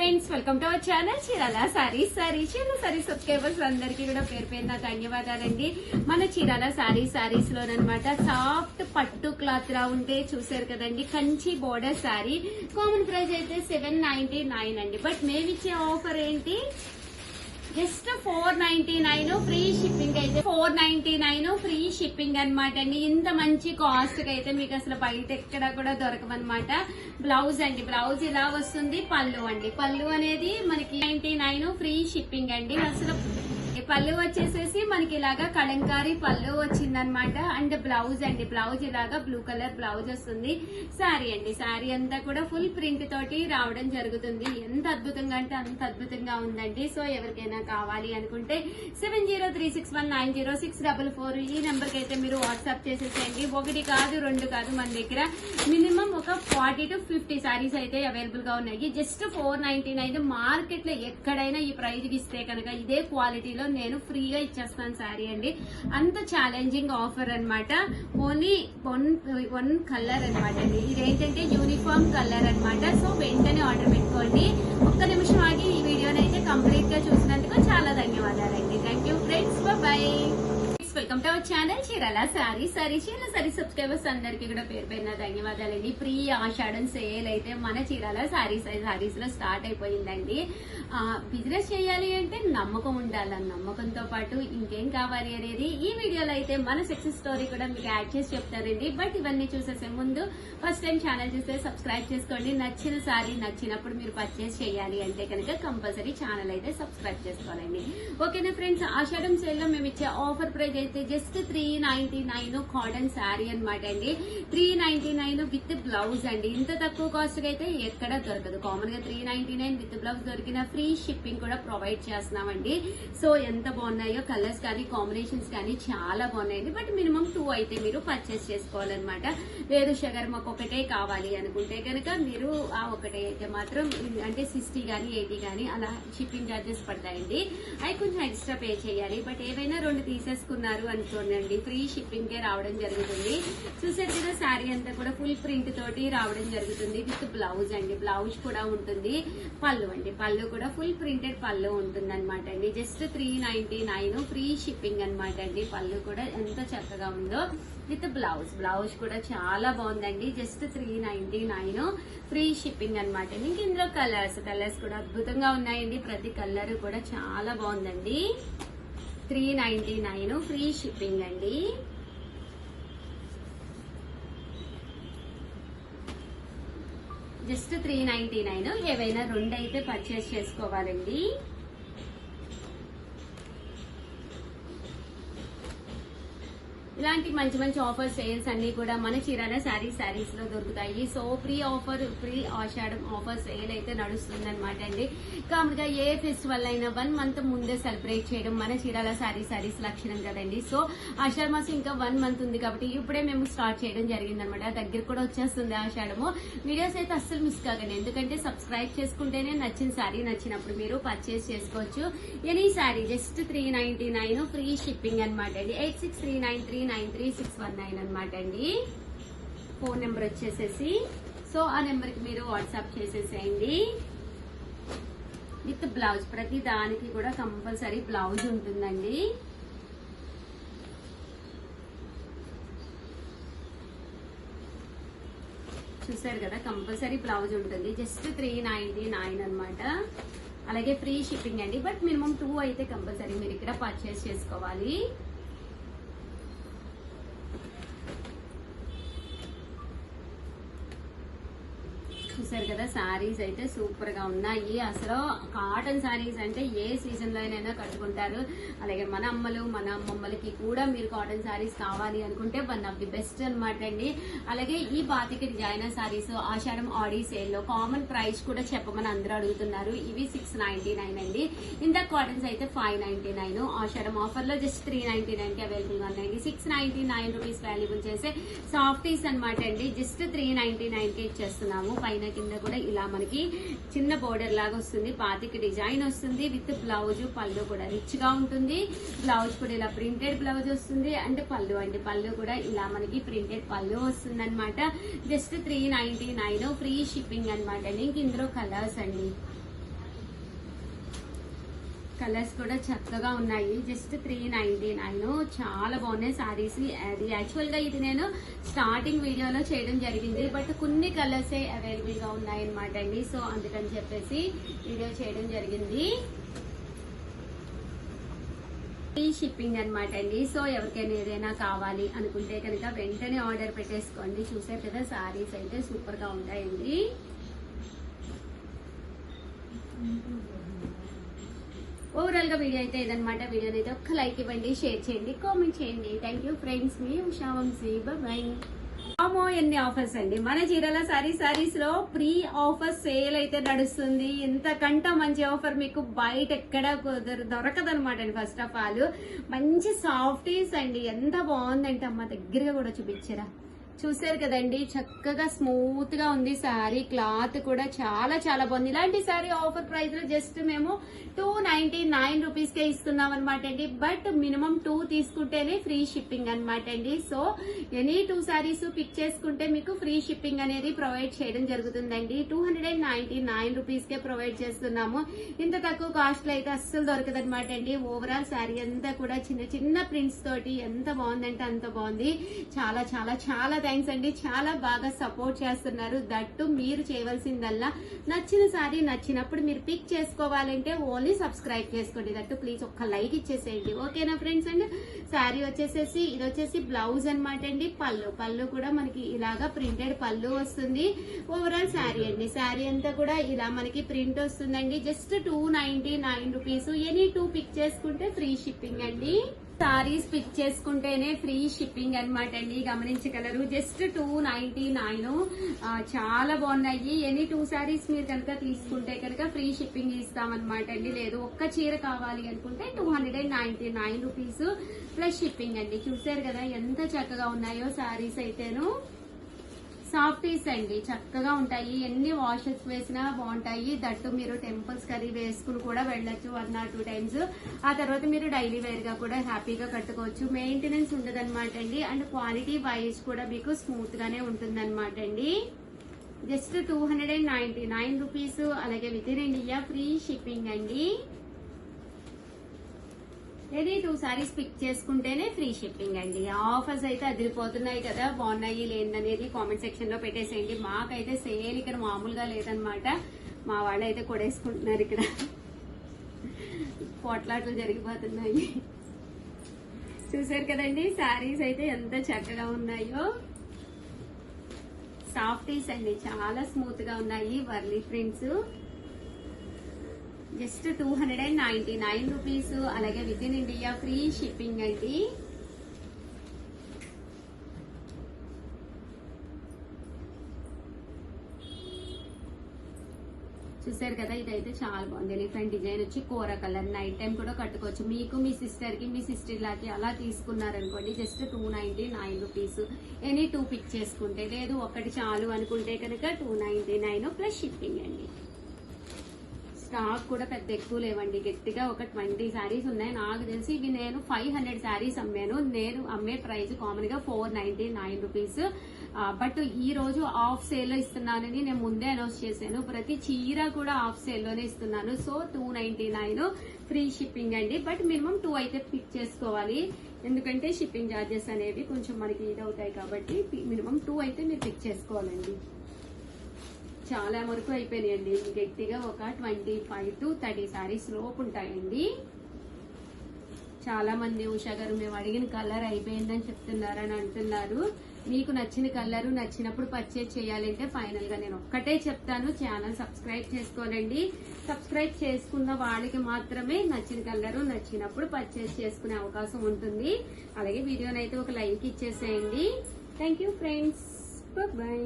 Friends, welcome to our channel Chirala sarees. Saree subscribers అందరికీ కూడా పేరు పేరున ధన్యవాదాలండి. మన చీరాల సారీస్ లోనమాట సాఫ్ట్ పట్టు క్లాత్ లా ఉంటే చూసారు కదండి, Kanchi border sorry. Common price అయితే 799 అండి. బట్ మేమిచ్చే ఆఫర్ ఏంటి, జస్ట్ 499 ఫ్రీ షిప్పింగ్. అయితే 499 ఫ్రీ షిప్పింగ్ అనమాట అండి. ఇంత మంచి కాస్ట్ కి అయితే మీకు అసలు బయట ఎక్కడ కూడా దొరకమన్నమాట. బ్లౌజ్ అండి, బ్లౌజ్ ఇలా వస్తుంది. పళ్ళు అండి, పళ్ళు అనేది మనకి 99 ఫ్రీ షిప్పింగ్ అండి. అసలు పళ్ళు వచ్చేసేసి మనకి ఇలాగా కలంకారీ పళ్ళు వచ్చిందనమాట. అండ్ బ్లౌజ్ అండి, బ్లౌజ్ ఇలాగా బ్లూ కలర్ బ్లౌజ్ వస్తుంది. శారీ అండి, శారీ అంతా కూడా ఫుల్ ప్రింట్ తోటి రావడం జరుగుతుంది. ఎంత అద్భుతంగా అంటే అంత అద్భుతంగా ఉందండి. సో ఎవరికైనా కావాలి అనుకుంటే 7036190644 ఈ నెంబర్ కి అయితే మీరు వాట్సాప్ చేసేసేయండి. ఒకటి కాదు, రెండు కాదు, మన దగ్గర మినిమం ఒక 40 to 50 సారీస్ అయితే అవైలబుల్ గా ఉన్నాయి. జస్ట్ 499. మార్కెట్ లో ఎక్కడైనా ఈ ప్రైజ్ ఇస్తే కనుక ఇదే క్వాలిటీలో నేను ఫ్రీగా ఇచ్చేస్తాను శారీ అండి. అంత ఛాలెంజింగ్ ఆఫర్ అనమాట. ఓన్లీ వన్ కలర్ అనమాట అండి. ఇదేంటంటే యూనిఫామ్ కలర్ అనమాట. సో వెంటనే ఆర్డర్ పెట్టుకోండి. ఒక్క నిమిషం ఆగి ఈ వీడియోని అయితే కంప్లీట్ గా చూసినందుకు చాలా ధన్యవాదాలండి. Thank you friends, bye. Welcome to our channel Chirala sarees. Saree subscribers అందరికీ కూడా పేరు పేరున ధన్యవాదాలండి. ప్రీ ఆషాఢం సేల్ అయితే మన చీరాల సారీస్ లో స్టార్ట్ అయిపోయిందండి. బిజినెస్ చేయాలి అంటే నమ్మకం ఉండాలి. నమ్మకంతో పాటు ఇంకేం కావాలి అనేది ఈ వీడియోలో అయితే మన సక్సెస్ స్టోరీ కూడా మీకు యాడ్ చేసి చెప్తారండి. బట్ ఇవన్నీ చూసేసే ముందు ఫస్ట్ టైం ఛానల్ చూస్తే సబ్స్క్రైబ్ చేసుకోండి. నచ్చిన సారీ నచ్చినప్పుడు మీరు పర్చేస్ చేయాలి అంటే కనుక కంపల్సరీ ఛానల్ అయితే సబ్స్క్రైబ్ చేసుకోవాలండి. ఓకేనా ఫ్రెండ్స్, ఆషాఢం సేల్ లో మేము ఇచ్చే ఆఫర్ ప్రైస్ అయితే జస్ట్ 399 కాటన్ శారీ అనమాట అండి. 399 విత్ బ్లౌజ్ అండి. ఇంత తక్కువ కాస్ట్ అయితే ఎక్కడ దొరకదు. కామన్ గా 399 విత్ బ్లౌజ్ దొరికిన ఫ్రీ షిప్పింగ్ కూడా ప్రొవైడ్ చేస్తున్నామండి. సో ఎంత బాగున్నాయో, కలర్స్ కానీ కాంబినేషన్స్ కానీ చాలా బాగున్నాయండి. బట్ మినిమం 2 అయితే మీరు పర్చేస్ చేసుకోవాలన్నమాట. లేదు షగర్ మాకు ఒకటే కావాలి అనుకుంటే కనుక మీరు ఆ ఒకటే అయితే మాత్రం అంటే 60 కానీ 80 కానీ అలా షిప్పింగ్ ఛార్జెస్ పడతాయండి. అవి కొంచెం ఎక్స్ట్రా పే చేయాలి. బట్ ఏవైనా 2 తీసేసుకున్నారు అనుకోండి, ఫ్రీ షిప్పింగ్ కే రావడం జరుగుతుంది. చూసారు కదా, శారీ అంతా కూడా ఫుల్ ప్రింట్ తోటి రావడం జరుగుతుంది. విత్ బ్లౌజ్ అండి, బ్లౌజ్ కూడా ఉంటుంది. పళ్ళు అండి, పళ్ళు కూడా ఫుల్ ప్రింటెడ్ పళ్ళు ఉంటుంది అనమాట అండి. జస్ట్ 399 ఫ్రీ షిప్పింగ్ అనమాట అండి. పళ్ళు కూడా ఎంత చక్కగా ఉందో విత్ బ్లౌజ్. బ్లౌజ్ కూడా చాలా బాగుందండి. జస్ట్ 399 ఫ్రీ షిప్పింగ్ అనమాట అండి. ఇంక ఇందులో కలర్స్ కూడా అద్భుతంగా ఉన్నాయండి. ప్రతి కలర్ కూడా చాలా బాగుందండి. 399 ఫ్రీ షిప్పింగ్ అండి. జస్ట్ 399. ఏవైనా 2 అయితే పర్చేస్ చేసుకోవాలండి. ఇలాంటి మంచి మంచి ఆఫర్ సేల్స్ అన్ని కూడా మన చీరాల సారీస్ లో దొరుకుతాయి. సో ప్రీ ఆషాఢం ఆఫర్ సేల్ అయితే నడుస్తుంది అనమాట అండి. కామన్గా ఏ ఫెస్టివల్ అయినా 1 మంత్ ముందే సెలబ్రేట్ చేయడం మన చీరాల సారీస్ లక్షణం కదండి. సో ఆషాఢ మాసం ఇంకా 1 మంత్ ఉంది కాబట్టి ఇప్పుడే మేము స్టార్ట్ చేయడం జరిగింది అనమాట. దగ్గర కూడా వచ్చేస్తుంది ఆషాఢము. వీడియోస్ అయితే అస్సలు మిస్ కాకండి, ఎందుకంటే సబ్స్క్రైబ్ చేసుకుంటేనే నచ్చిన శారీ నచ్చినప్పుడు మీరు పర్చేస్ చేసుకోవచ్చు. Any sari just 399 free shipping అనమాట అండి. 8639393619 అనమాట అండి. ఫోన్ నెంబర్ వచ్చేసేసి సో ఆ నెంబర్ కి మీరు వాట్సాప్ చేసేసేయండి. విత్ బ్లౌజ్, ప్రతి దానికి కూడా కంపల్సరీ బ్లౌజ్ ఉంటుందండి. చూసారు కదా, కంపల్సరీ బ్లౌజ్ ఉంటుంది. జస్ట్ 399 అనమాట. అలాగే ఫ్రీ షిప్పింగ్ అండి. బట్ మినిమం 2 అయితే కంపల్సరీ మీరు ఇక్కడ పర్చేస్ చేసుకోవాలి. చూసారు కదా, శారీస్ అయితే సూపర్ గా ఉన్నాయి. అసలు కాటన్ శారీస్ అంటే ఏ సీజన్ లో అయినా కట్టుకుంటారు. అలాగే మన అమ్మలు మన అమ్మమ్మలకి కూడా మీరు కాటన్ శారీస్ కావాలి అనుకుంటే వన్ ఆఫ్ ది బెస్ట్ అనమాట అండి. అలాగే ఈ బాతిక డిజైనర్ శారీస్ ఆషాఢం ఆడీ సేల్ లో కామన్ ప్రైస్ కూడా చెప్పమని అందరూ అడుగుతున్నారు. ఇవి 699 అండి. ఇంత కాటన్స్ అయితే 599. ఆషాఢం ఆఫర్ లో జస్ట్ 399 కి అవైలబుల్ గా ఉన్నాయండి. 699 రూపీస్ వాల్యూబుల్ చేసే సాఫ్టీస్ అనమాట అండి. జస్ట్ 399 కి ఇచ్చేస్తున్నాము. పైన కింద కూడా ఇలా మనకి చిన్న బోర్డర్ లాగా వస్తుంది. పాతిక డిజైన్ వస్తుంది. విత్ బ్లౌజ్, పళ్ళు కూడా రిచ్ గా ఉంటుంది. బ్లౌజ్ కూడా ఇలా ప్రింటెడ్ బ్లౌజ్ వస్తుంది. అంటే పళ్ళు అండి, పళ్ళు కూడా ఇలా మనకి ప్రింటెడ్ పళ్ళు వస్తుంది అనమాట. జస్ట్ 399 ఫ్రీ షిప్పింగ్ అనమాట అండి. ఇంక ఇందులో కలర్స్ అండి, కలర్స్ కూడా చక్కగా ఉన్నాయి. జస్ట్ 399. చాలా బాగున్నాయి సారీస్. అది యాక్చువల్ గా ఇది నేను స్టార్టింగ్ వీడియోలో చేయడం జరిగింది, బట్ కొన్ని కలర్స్ అవైలబుల్ గా ఉన్నాయి అనమాట అండి. సో అందుకని చెప్పేసి వీడియో చేయడం జరిగింది. ఫ్రీ షిప్పింగ్ అనమాట అండి. సో ఎవరికైనా ఏదైనా కావాలి అనుకుంటే కనుక వెంటనే ఆర్డర్ పెట్టేసుకోండి. చూసారు కదా సారీస్ అయితే సూపర్ గా ఉంటాయండి. ఓవరాల్ గా వీడియో అయితే ఇదనమాట. వీడియోని అయితే ఒక్క లైక్ ఇవ్వండి, షేర్ చేయండి, కామెంట్ చేయండి. Thank you friends. మీ ఉషా వంశీ. బాయ్. అమ్మో ఎన్ని ఆఫర్స్ అండి మన చీరాల సారీస్ లో. ప్రీ ఆఫర్ సేల్ అయితే నడుస్తుంది. ఇంతకంటే మంచి ఆఫర్ మీకు బయట ఎక్కడ దొరకదు అనమాట అండి. ఫస్ట్ ఆఫ్ ఆల్ మంచి సాఫ్టీస్ అండి. ఎంత బాగుందంటే అమ్మ దగ్గరగా కూడా చూపించరా. చూసారు కదండి, చక్కగా స్మూత్ గా ఉంది శారీ. క్లాత్ కూడా చాలా చాలా బాగుంది. ఇలాంటి శారీ ఆఫర్ ప్రైస్ లో జస్ట్ మేము 299 రూపీస్ కే ఇస్తున్నాం అనమాట అండి. బట్ మినిమం 2 తీసుకుంటేనే ఫ్రీ షిప్పింగ్ అనమాట అండి. సో ఎనీ 2 శారీస్ పిక్ చేసుకుంటే మీకు ఫ్రీ షిప్పింగ్ అనేది ప్రొవైడ్ చేయడం జరుగుతుందండి. 299 రూపీస్ కే ప్రొవైడ్ చేస్తున్నాము. ఇంత తక్కువ కాస్ట్ లో అయితే అస్సలు దొరకదు అనమాట అండి. ఓవరాల్ శారీ అంతా కూడా చిన్న చిన్న ప్రింట్స్ తోటి ఎంత బాగుందంటే అంత బాగుంది. చాలా చాలా చాలా థ్యాంక్స్ అండి. చాలా బాగా సపోర్ట్ చేస్తున్నారు. దట్టు మీరు చేయవలసిందల్లా నచ్చిన శారీ నచ్చినప్పుడు మీరు పిక్ చేసుకోవాలంటే ఓన్లీ సబ్స్క్రైబ్ చేసుకోండి. దట్టు ప్లీజ్ ఒక్క లైక్ ఇచ్చేసేయండి. ఓకేనా ఫ్రెండ్స్. అండ్ శారీ వచ్చేసేసి ఇది వచ్చేసి బ్లౌజ్ అనమాట అండి. పళ్ళు కూడా మనకి ఇలాగా ప్రింటెడ్ పళ్ళు వస్తుంది. ఓవరాల్ శారీ అండి. శారీ అంతా కూడా ఇలా మనకి ప్రింట్ వస్తుందండి. Just 299 rupees. ఎనీ 2 పిక్ చేసుకుంటే ఫ్రీ షిప్పింగ్ అండి. సారీస్ పిక్ చేసుకుంటేనే ఫ్రీ షిప్పింగ్ అనమాట అండి. గమనించగలరు. జస్ట్ 299. చాలా బాగున్నాయి. ఎనీ 2 సారీస్ మీరు కనుక తీసుకుంటే కనుక ఫ్రీ షిప్పింగ్ ఇస్తామన్నమాట అండి. లేదు ఒక్క చీర కావాలి అనుకుంటే 299 రూపీస్ ప్లస్ షిప్పింగ్ అండి. చూసారు కదా ఎంత చక్కగా ఉన్నాయో సారీస్ అయితేను. సాఫ్టీస్ అండి, చక్కగా ఉంటాయి. ఎన్ని వాషెస్ వేసినా బాగుంటాయి. దట్టు మీరు టెంపుల్స్ కర్రీ వేసుకుని కూడా వెళ్ళొచ్చు 1 or 2 times. ఆ తర్వాత మీరు డైలీ వేర్ గా కూడా హ్యాపీగా కట్టుకోవచ్చు. మెయింటెనెన్స్ ఉండదు అనమాట అండి. అండ్ క్వాలిటీ వైజ్ కూడా మీకు స్మూత్ గానే ఉంటుంది అనమాట అండి. Just 299 rupees. అలాగే within India free shipping అండి. ఎనీ 2 సారీస్ పిక్ చేసుకుంటేనే ఫ్రీ షిప్పింగ్ అండి. ఆఫర్స్ అయితే అదిరిపోతున్నాయి కదా. బాగున్నాయి లేదనేది కామెంట్ సెక్షన్ లో పెట్టేసేయండి. మాకైతే సేల్ ఇక్కడ మామూలుగా లేదనమాట. మా వాళ్ళు అయితే కొడేసుకుంటున్నారు. ఇక్కడ పోట్లాట్లు జరిగిపోతున్నాయి. చూసారు కదండి సారీస్ అయితే ఎంత చక్కగా ఉన్నాయో. సాఫ్టీస్ అండి, చాలా స్మూత్ గా ఉన్నాయి. వర్లీ ప్రింట్స్. Just 299 rupees. అలాగే within India free shipping అండి. చూసారు కదా, ఇదైతే చాలా బాగుంది. డిఫరెంట్ డిజైన్ వచ్చి కోర కలర్. నైట్ టైం కూడా కట్టుకోవచ్చు. మీకు మీ సిస్టర్ కి మీ సిస్టర్ లాకి అలా తీసుకున్నారనుకోండి జస్ట్ 299 రూపీస్. ఎనీ 2 పిక్ చేసుకుంటే, లేదు ఒకటి చాలు అనుకుంటే కనుక 299 ప్లస్ షిప్పింగ్ అండి. స్టాక్ కూడా పెద్ద ఎక్కువ లేవండి. గట్టిగా ఒక 20 శారీస్ ఉన్నాయి. నాకు తెలిసి ఇవి నేను 500 శారీస్ అమ్మాను. నేను అమ్మే ప్రైస్ కామన్ గా 499 రూపీస్. బట్ ఈ రోజు ఆఫ్ సేల్ లో ఇస్తున్నానని నేను ముందే అనౌన్స్ చేశాను. ప్రతి చీర కూడా ఆఫ్ సేల్ లోనే ఇస్తున్నాను. సో 299 ఫ్రీ షిప్పింగ్ అండి. బట్ మినిమం 2 అయితే పిక్ చేసుకోవాలి. ఎందుకంటే షిప్పింగ్ ఛార్జెస్ అనేవి కొంచెం మనకి ఇదవుతాయి కాబట్టి మినిమం 2 అయితే మీరు పిక్ చేసుకోవాలండి. చాలా వరకు అయిపోయినాయండి. గట్టిగా ఒక 25 to 30 శారీస్ లోపు ఉంటాయండి. చాలా మంది ఉషా గారు మేము అడిగిన కలర్ అయిపోయిందని చెప్తున్నారని అంటున్నారు. మీకు నచ్చిన కలర్ నచ్చినప్పుడు పర్చేజ్ చేయాలంటే ఫైనల్ గా నేను ఒక్కటే చెప్తాను, ఛానల్ సబ్స్క్రైబ్ చేసుకోవాలండి. సబ్స్క్రైబ్ చేసుకున్న వాళ్ళకి మాత్రమే నచ్చిన కలర్ నచ్చినప్పుడు పర్చేజ్ చేసుకునే అవకాశం ఉంటుంది. అలాగే వీడియోనైతే ఒక లైక్ ఇచ్చేసేయండి. Thank you friends. బాయ్.